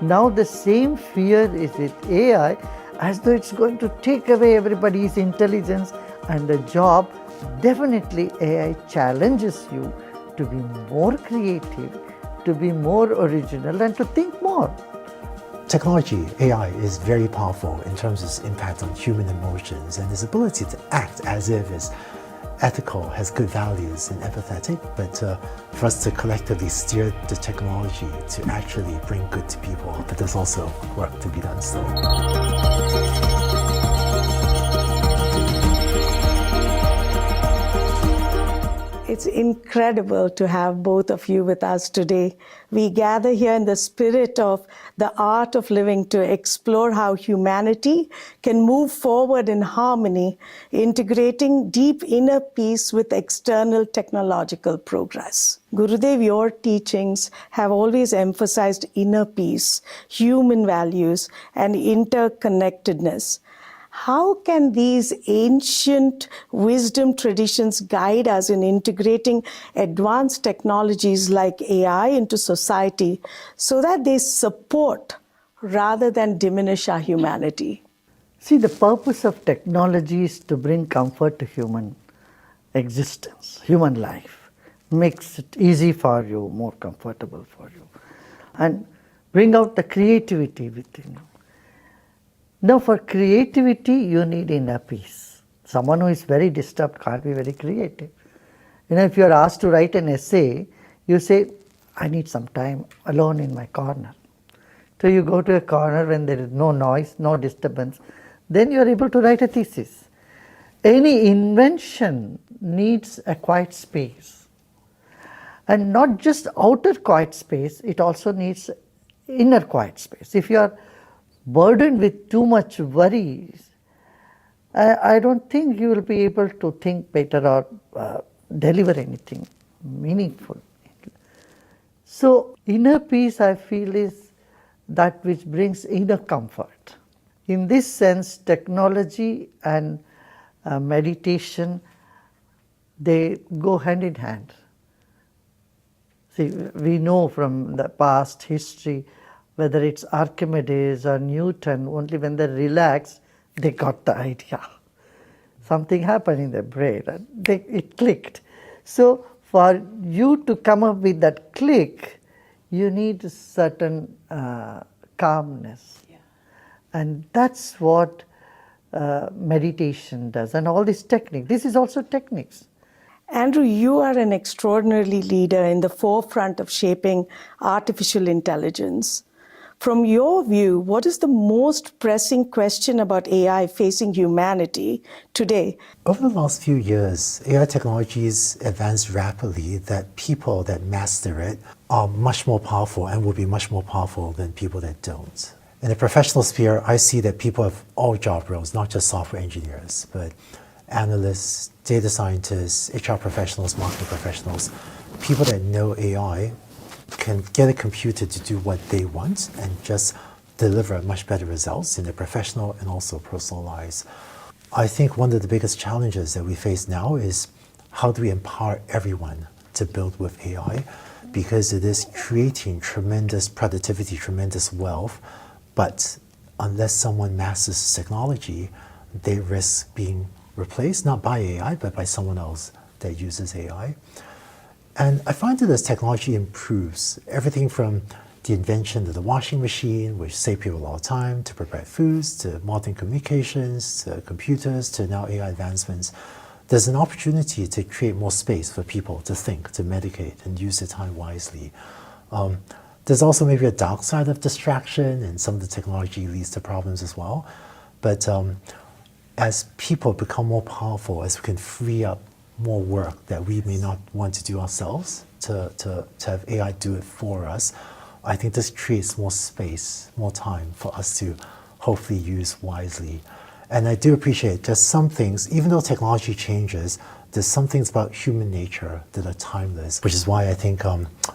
Now the same fear is with AI, as though it's going to take away everybody's intelligence and the job. Definitely AI challenges you to be more creative, to be more original, and to think more. Technology, AI, is very powerful in terms of its impact on human emotions and its ability to act as if it's ethical, has good values and empathetic, but for us to collectively steer the technology to actually bring good to people, but there's also work to be done still. It's incredible to have both of you with us today. We gather here in the spirit of the art of living to explore how humanity can move forward in harmony, integrating deep inner peace with external technological progress. Gurudev, your teachings have always emphasized inner peace, human values, and interconnectedness. How can these ancient wisdom traditions guide us in integrating advanced technologies like AI into society so that they support rather than diminish our humanity? See, the purpose of technology is to bring comfort to human existence, human life, makes it easy for you, more comfortable for you, and bring out the creativity within you. Now, for creativity, you need inner peace. Someone who is very disturbed can't be very creative. If you are asked to write an essay, you say, I need some time alone in my corner. So you go to a corner when there is no noise, no disturbance, then you are able to write a thesis. Any invention needs a quiet space. And not just outer quiet space, it also needs inner quiet space. If you are burdened with too much worries, I don't think you will be able to think better or deliver anything meaningful. So inner peace, I feel, is that which brings inner comfort. In this sense, technology and meditation, they go hand in hand. See, we know from the past history, whether it's Archimedes or Newton, only when they relaxed, they got the idea. Something happened in their brain, and it clicked. So for you to come up with that click, you need a certain calmness. Yeah. And that's what meditation does, and all this technique. This is also techniques. Andrew, you are an extraordinary leader in the forefront of shaping artificial intelligence. From your view, what is the most pressing question about AI facing humanity today? Over the last few years, AI technologies advanced rapidly that people that master it are much more powerful and will be much more powerful than people that don't. In the professional sphere, I see that people have all job roles, not just software engineers, but analysts, data scientists, HR professionals, marketing professionals, people that know AI can get a computer to do what they want and just deliver much better results in their professional and also personal lives. I think one of the biggest challenges that we face now is how do we empower everyone to build with AI, because it is creating tremendous productivity, tremendous wealth, but unless someone masters this technology, they risk being replaced, not by AI, but by someone else that uses AI. And I find that as technology improves, everything from the invention of the washing machine, which saved people a lot of time, to prepare foods, to modern communications, to computers, to now AI advancements, there's an opportunity to create more space for people to think, to medicate, and use their time wisely. There's also maybe a dark side of distraction, and some of the technology leads to problems as well. But as people become more powerful, as we can free up more work that we may not want to do ourselves, to have AI do it for us, I think this creates more space, more time for us to hopefully use wisely. And I do appreciate just some things, even though technology changes, there's some things about human nature that are timeless, which is why I think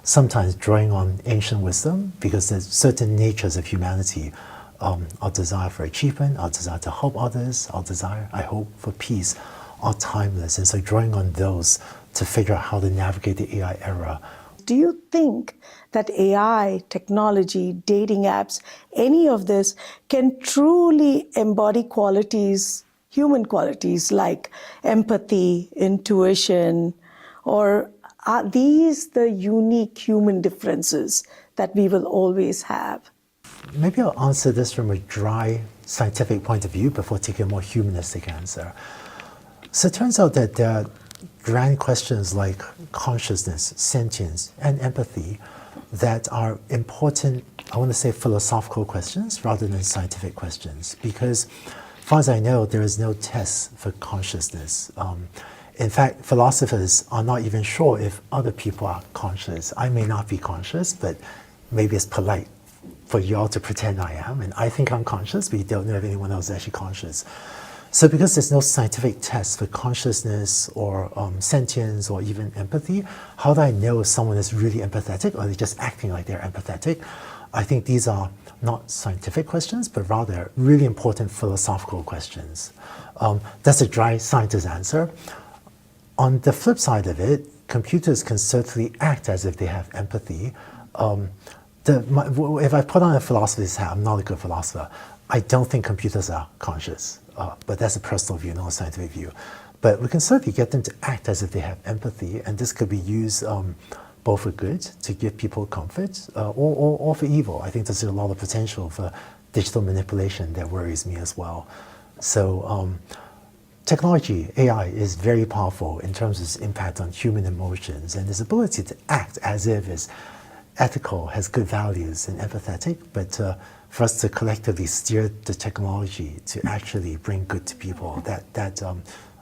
sometimes drawing on ancient wisdom, because there's certain natures of humanity, our desire for achievement, our desire to help others, our desire, I hope, for peace, are timeless. And so drawing on those to figure out how to navigate the AI era do you think that AI, technology, dating apps, any of this can truly embody qualities, human qualities like empathy, intuition, or are these the unique human differences that we will always have? Maybe I'll answer this from a dry scientific point of view before taking a more humanistic answer. So it turns out that there are grand questions like consciousness, sentience, and empathy that are important, I want to say philosophical questions rather than scientific questions, because as far as I know, there is no test for consciousness. In fact, philosophers are not even sure if other people are conscious. I may not be conscious, but maybe it's polite for y'all to pretend I am, and I think I'm conscious, but you don't know if anyone else is actually conscious. So because there's no scientific test for consciousness or sentience or even empathy, how do I know if someone is really empathetic or they're just acting like they're empathetic? I think these are not scientific questions, but rather really important philosophical questions. That's a dry scientist answer. On the flip side of it, computers can certainly act as if they have empathy. If I put on a philosopher's hat, I'm not a good philosopher. I don't think computers are conscious, but that's a personal view, not a scientific view. But we can certainly get them to act as if they have empathy, and this could be used both for good, to give people comfort, or for evil. I think there's a lot of potential for digital manipulation that worries me as well. So technology, AI, is very powerful in terms of its impact on human emotions and its ability to act as if it's ethical, has good values, and empathetic, but for us to collectively steer the technology to actually bring good to people, that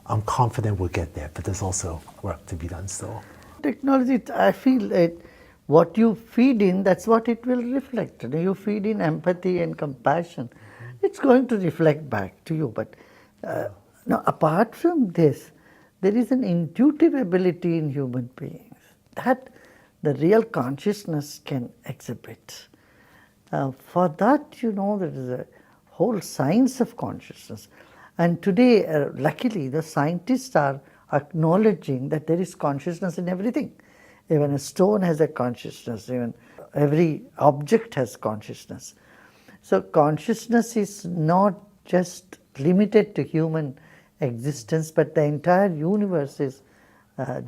I'm confident we'll get there, but there's also work to be done still. Technology, I feel that what you feed in, that's what it will reflect. You feed in empathy and compassion, it's going to reflect back to you. But now, apart from this, there is an intuitive ability in human beings that the real consciousness can exhibit. For that, there is a whole science of consciousness. And today, luckily, the scientists are acknowledging that there is consciousness in everything. Even a stone has a consciousness, even every object has consciousness. So consciousness is not just limited to human existence, but the entire universe is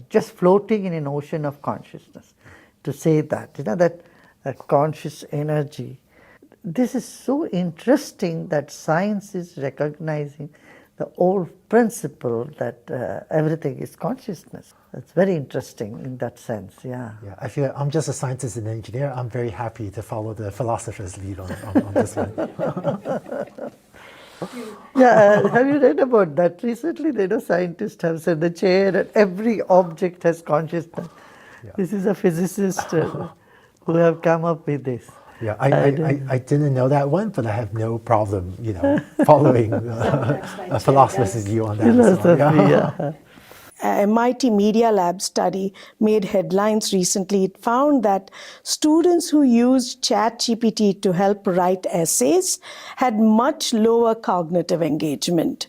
just floating in an ocean of consciousness. To say that, that conscious energy. This is so interesting that science is recognizing the old principle that everything is consciousness. It's very interesting in that sense, yeah. Yeah, I feel I'm just a scientist and engineer. I'm very happy to follow the philosopher's lead on this one. Yeah, have you read about that? Recently, scientists have said the chair and every object has consciousness. Yeah. This is a physicist who have come up with this. Yeah, I didn't know that one, but I have no problem, following a philosopher's view on that. Philosophy, yeah. A MIT Media Lab study made headlines recently. It found that students who used ChatGPT to help write essays had much lower cognitive engagement.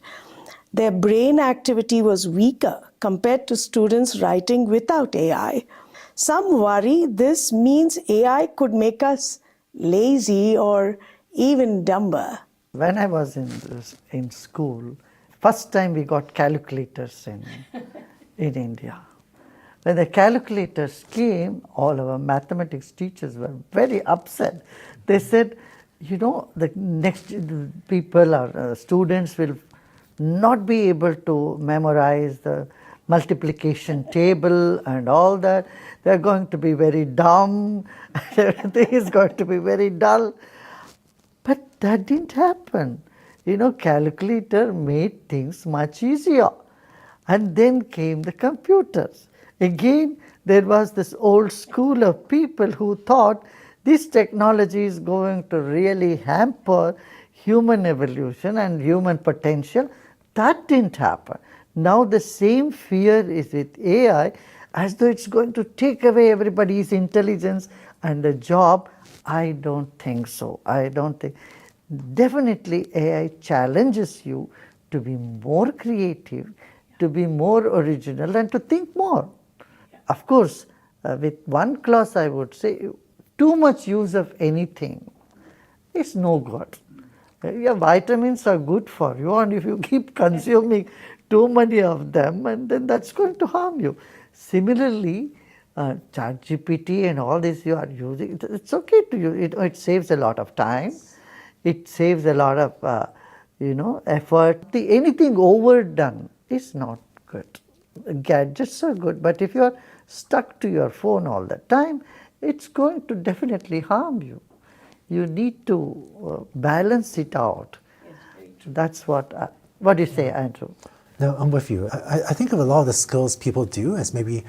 Their brain activity was weaker compared to students writing without AI. Some worry this means AI could make us lazy or even dumber. When I was in school, first time we got calculators in India. When the calculators came, all our mathematics teachers were very upset. They said, the next people or students will not be able to memorize the multiplication table and all that. They're going to be very dumb. Everything is going to be very dull. But that didn't happen. Calculator made things much easier. And then came the computers. Again, there was this old school of people who thought this technology is going to really hamper human evolution and human potential. That didn't happen. Now the same fear is with AI, as though it's going to take away everybody's intelligence and the job. I don't think so. I don't think. Definitely AI challenges you to be more creative, to be more original, and to think more. Of course, With one class, I would say, too much use of anything is no good. Your vitamins are good for you, and if you keep consuming too many of them, and then that's going to harm you. Similarly, ChatGPT and all this you are using, it's okay to use it. It saves a lot of time. It saves a lot of effort. Anything overdone is not good. Gadgets are good, but if you are stuck to your phone all the time, it's going to definitely harm you. You need to balance it out. That's what do you say, Andrew? No, I'm with you. I think of a lot of the skills people do as maybe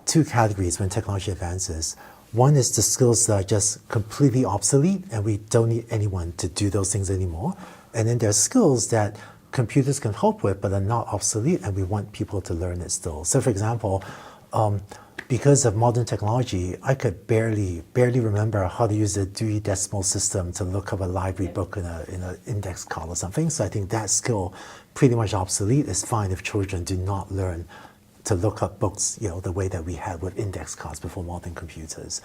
two categories when technology advances. One is the skills that are just completely obsolete and we don't need anyone to do those things anymore. And then there's skills that computers can help with but are not obsolete and we want people to learn it still. So for example, because of modern technology, I could barely remember how to use the Dewey Decimal System to look up a library book in an index card or something. So I think that skill, pretty much obsolete, is fine if children do not learn to look up books, the way that we had with index cards before modern computers.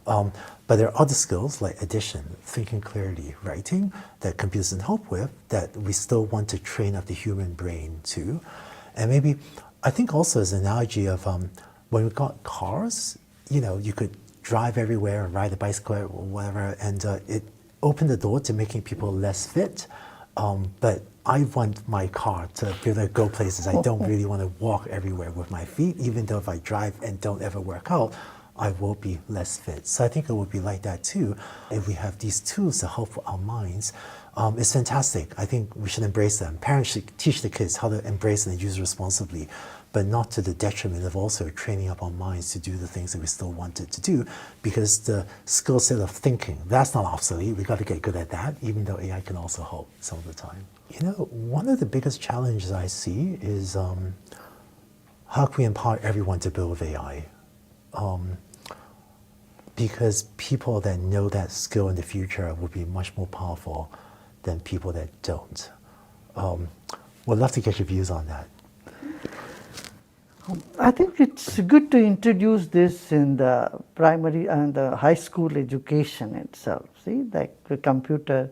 But there are other skills like addition, thinking clearly, writing, that computers can help with, that we still want to train up the human brain to. And maybe, I think also as an analogy of when we got cars, you could drive everywhere and ride a bicycle or whatever, and it opened the door to making people less fit. But I want my car to be able to go places. I don't really want to walk everywhere with my feet, even though if I drive and don't ever work out, I will be less fit. So I think it would be like that too. If we have these tools to help our minds, it's fantastic. I think we should embrace them. Parents should teach the kids how to embrace and use responsibly, but not to the detriment of also training up our minds to do the things that we still wanted to do, because the skill set of thinking, that's not obsolete. We got to get good at that, even though AI can also help some of the time. One of the biggest challenges I see is how can we empower everyone to build with AI? Because people that know that skill in the future will be much more powerful than people that don't. Would love to get your views on that. I think it's good to introduce this in the primary and the high school education itself. See, like the computer,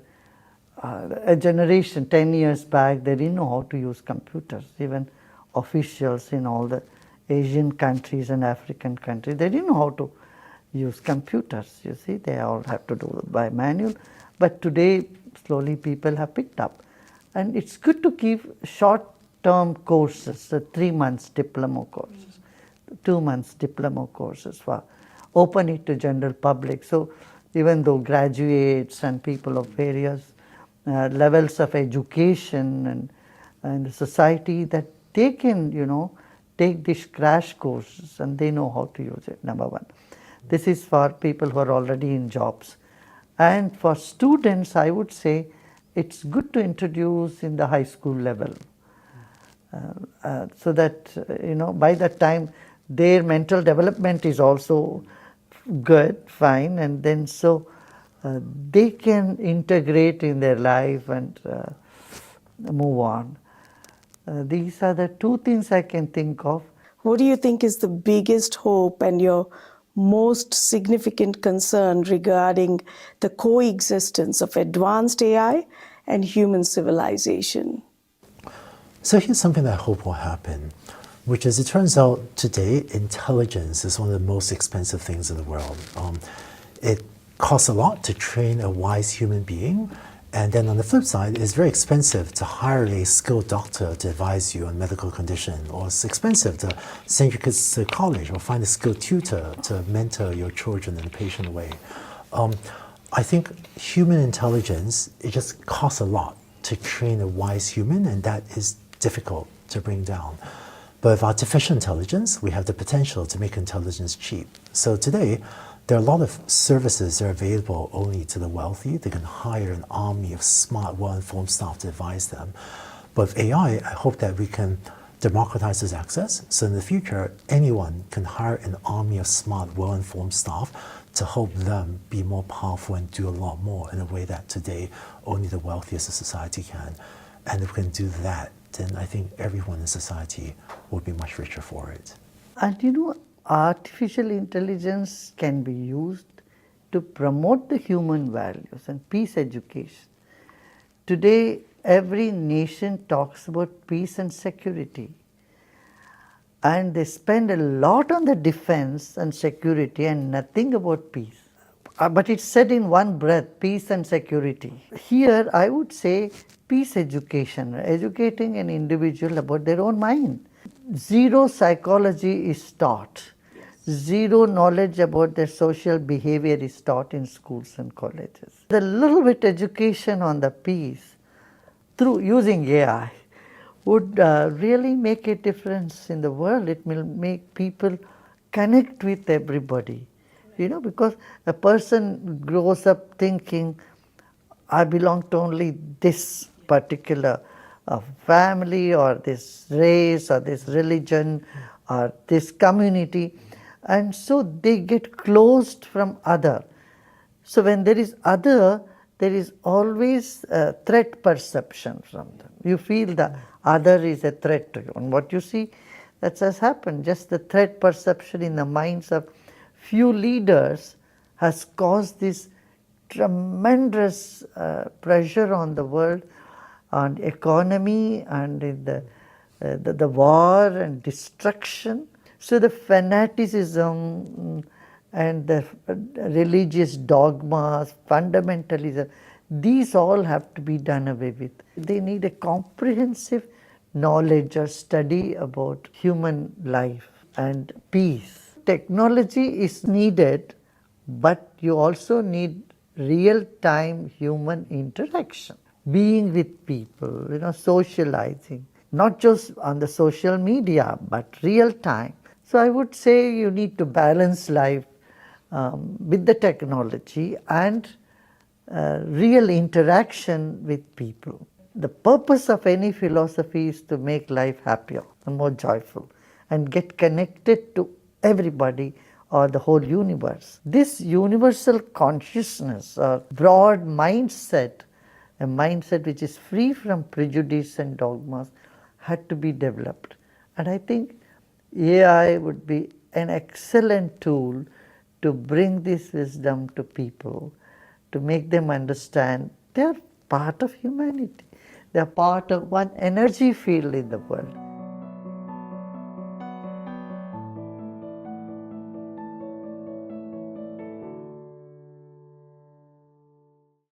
a generation 10 years back, they didn't know how to use computers. Even officials in all the Asian countries and African countries, they didn't know how to use computers. You see, they all have to do it by manual. But today, slowly people have picked up. And it's good to give short-term courses, 3 months diploma courses, 2 months diploma courses, for open it to general public. So even though graduates and people of various levels of education and society, that they can, take these crash courses and they know how to use it, number one. This is for people who are already in jobs. And for students, I would say it's good to introduce in the high school level. So that, by that time, their mental development is also good, fine, and then so they can integrate in their life and move on. These are the two things I can think of. What do you think is the biggest hope and your most significant concern regarding the coexistence of advanced AI and human civilization? So here's something that I hope will happen, which is, it turns out today intelligence is one of the most expensive things in the world. It costs a lot to train a wise human being, and then on the flip side, it's very expensive to hire a skilled doctor to advise you on medical condition, or it's expensive to send your kids to college or find a skilled tutor to mentor your children in a patient way. I think human intelligence, it just costs a lot to train a wise human, and that is difficult to bring down. But with artificial intelligence, we have the potential to make intelligence cheap. So today, there are a lot of services that are available only to the wealthy. They can hire an army of smart, well-informed staff to advise them. But with AI, I hope that we can democratize this access. So in the future, anyone can hire an army of smart, well-informed staff to help them be more powerful and do a lot more in a way that today only the wealthiest of society can. And if we can do that, then I think everyone in society will be much richer for it. And artificial intelligence can be used to promote the human values and peace education. Today, every nation talks about peace and security, and they spend a lot on the defense and security and nothing about peace. But it's said in one breath, peace and security. Here, I would say peace education, educating an individual about their own mind. Zero psychology is taught. Zero knowledge about their social behavior is taught in schools and colleges. The little bit education on the peace through using AI would really make a difference in the world. It will make people connect with everybody. Because a person grows up thinking, I belong to only this particular family or this race or this religion or this community, and so they get closed from other. So when there is other, there is always a threat perception from them. You feel the other is a threat to you. And what you see, that has happened. Just the threat perception in the minds of few leaders has caused this tremendous pressure on the world, on economy and in the war and destruction. So the fanaticism and the religious dogmas, fundamentalism, these all have to be done away with. They need a comprehensive knowledge or study about human life and peace. Technology is needed, but you also need real-time human interaction, being with people, socializing, not just on the social media, but real time. So I would say you need to balance life with the technology and real interaction with people. The purpose of any philosophy is to make life happier and more joyful and get connected to everybody or the whole universe. This universal consciousness or broad mindset, a mindset which is free from prejudice and dogmas, had to be developed. And I think AI would be an excellent tool to bring this wisdom to people, to make them understand they are part of humanity. They are part of one energy field in the world.